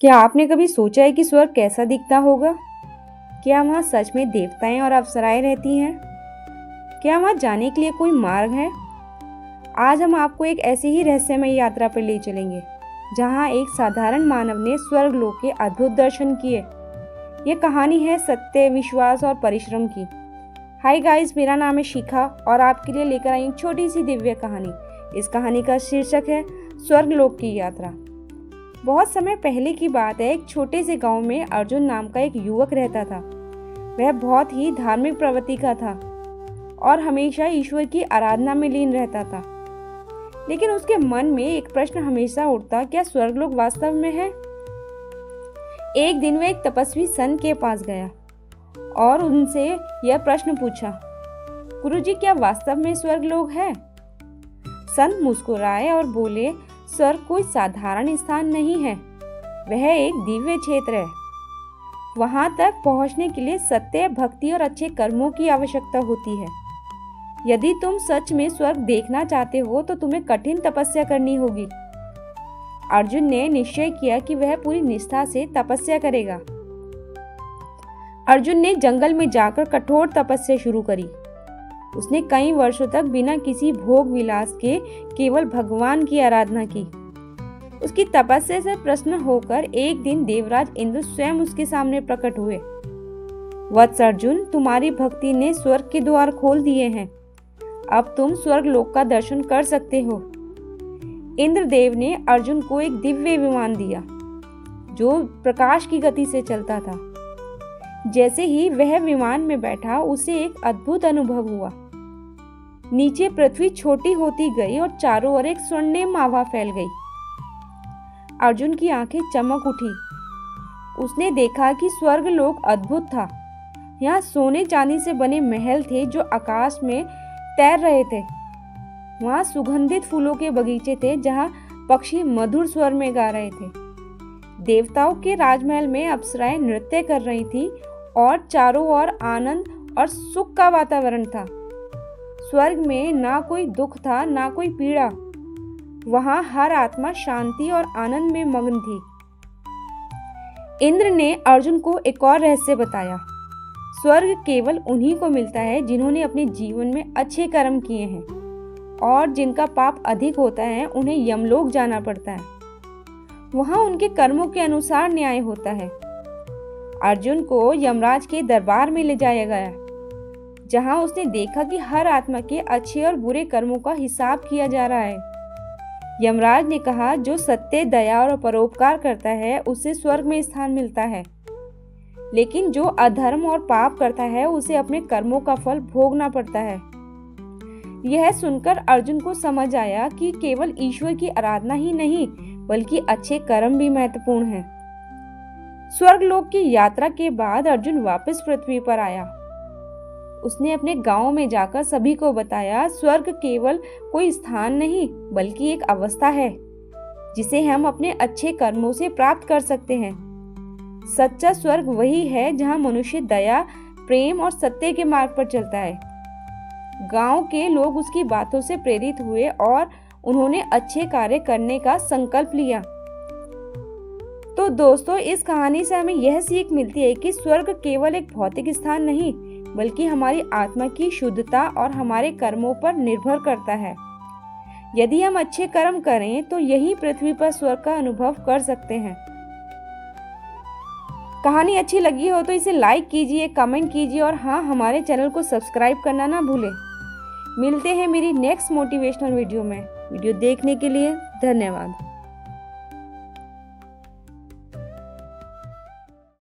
क्या आपने कभी सोचा है कि स्वर्ग कैसा दिखता होगा? क्या वहाँ सच में देवताएं और अप्सराएं रहती हैं? क्या वहाँ जाने के लिए कोई मार्ग है? आज हम आपको एक ऐसी ही रहस्यमय यात्रा पर ले चलेंगे, जहाँ एक साधारण मानव ने स्वर्ग लोक के अद्भुत दर्शन किए। ये कहानी है सत्य, विश्वास और परिश्रम की। हाय गाइस, मेरा नाम है शिखा और आपके लिए लेकर आई एक छोटी सी दिव्य कहानी। इस कहानी का शीर्षक है स्वर्ग लोक की यात्रा। बहुत समय पहले की बात है। एक छोटे से गांव में अर्जुन नाम का एक युवक रहता था। वह बहुत ही धार्मिक प्रवृत्ति का था और हमेशा ईश्वर की आराधना में लीन रहता था। लेकिन उसके मन में एक प्रश्न हमेशा उठता, क्या स्वर्गलोक वास्तव में है? एक दिन वह एक तपस्वी संत के पास गया और उनसे यह प्रश्न पूछा, गुरुजी, क्या वास्तव में स्वर्गलोक है? संत मुस्कुराए और बोले, स्वर्ग कोई साधारण स्थान नहीं है, वह एक दिव्य क्षेत्र है। वहां तक पहुंचने के लिए सत्य, भक्ति और अच्छे कर्मों की आवश्यकता होती है। यदि तुम सच में स्वर्ग देखना चाहते हो तो तुम्हें कठिन तपस्या करनी होगी। अर्जुन ने निश्चय किया कि वह पूरी निष्ठा से तपस्या करेगा। अर्जुन ने जंगल में जाकर कठोर तपस्या शुरू करी। उसने कई वर्षों तक बिना किसी भोग विलास के केवल भगवान की आराधना की। उसकी तपस्या से प्रसन्न होकर एक दिन देवराज इंद्र स्वयं उसके सामने प्रकट हुए। वत्स अर्जुन, तुम्हारी भक्ति ने स्वर्ग के द्वार खोल दिए हैं। अब तुम स्वर्ग लोक का दर्शन कर सकते हो। इंद्रदेव ने अर्जुन को एक दिव्य विमान दिया जो प्रकाश की गति से चलता था। जैसे ही वह विमान में बैठा, उसे एक अद्भुत अनुभव हुआ। नीचे पृथ्वी छोटी होती गई और चारों ओर एक स्वर्णिम आभा फैल गई। अर्जुन की आंखें चमक उठी। उसने देखा कि स्वर्ग लोक अद्भुत था। यहाँ सोने चांदी से बने महल थे जो आकाश में तैर रहे थे। वहाँ सुगंधित फूलों के बगीचे थे जहाँ पक्षी मधुर स्वर में गा रहे थे। देवताओं के राजमहल में अप्सराएं नृत्य कर रही थी और चारों ओर आनंद और सुख का वातावरण था। स्वर्ग में ना कोई दुख था, ना कोई पीड़ा। वहां हर आत्मा शांति और आनंद में मग्न थी। इंद्र ने अर्जुन को एक और रहस्य बताया। स्वर्ग केवल उन्हीं को मिलता है जिन्होंने अपने जीवन में अच्छे कर्म किए हैं, और जिनका पाप अधिक होता है उन्हें यमलोक जाना पड़ता है। वहां उनके कर्मों के अनुसार न्याय होता है। अर्जुन को यमराज के दरबार में ले जाया गया, जहां उसने देखा कि हर आत्मा के अच्छे और बुरे कर्मों का हिसाब किया जा रहा है। यमराज ने कहा, जो सत्य, दया और परोपकार करता है उसे स्वर्ग में स्थान मिलता है, लेकिन जो अधर्म और पाप करता है उसे अपने कर्मों का फल भोगना पड़ता है। यह सुनकर अर्जुन को समझ आया कि केवल ईश्वर की आराधना ही नहीं, बल्कि अच्छे कर्म भी महत्वपूर्ण हैं। स्वर्गलोक की यात्रा के बाद अर्जुन वापस पृथ्वी पर आया। उसने अपने गांव में जाकर सभी को बताया, स्वर्ग केवल कोई स्थान नहीं, बल्कि एक अवस्था है जिसे हम अपने अच्छे कर्मों से प्राप्त कर सकते हैं। सच्चा स्वर्ग वही है जहां मनुष्य दया, प्रेम और सत्य के मार्ग पर चलता है। गांव के लोग उसकी बातों से प्रेरित हुए और उन्होंने अच्छे कार्य करने का संकल्प लिया। तो दोस्तों, इस कहानी से हमें यह सीख मिलती है कि स्वर्ग केवल एक भौतिक स्थान नहीं, बल्कि हमारी आत्मा की शुद्धता और हमारे कर्मों पर निर्भर करता है। यदि हम अच्छे कर्म करें तो यही पृथ्वी पर स्वर्ग का अनुभव कर सकते हैं। कहानी अच्छी लगी हो तो इसे लाइक कीजिए, कमेंट कीजिए और हाँ, हमारे चैनल को सब्सक्राइब करना ना भूलें। मिलते हैं मेरी नेक्स्ट मोटिवेशनल वीडियो में। वीडियो देखने के लिए धन्यवाद।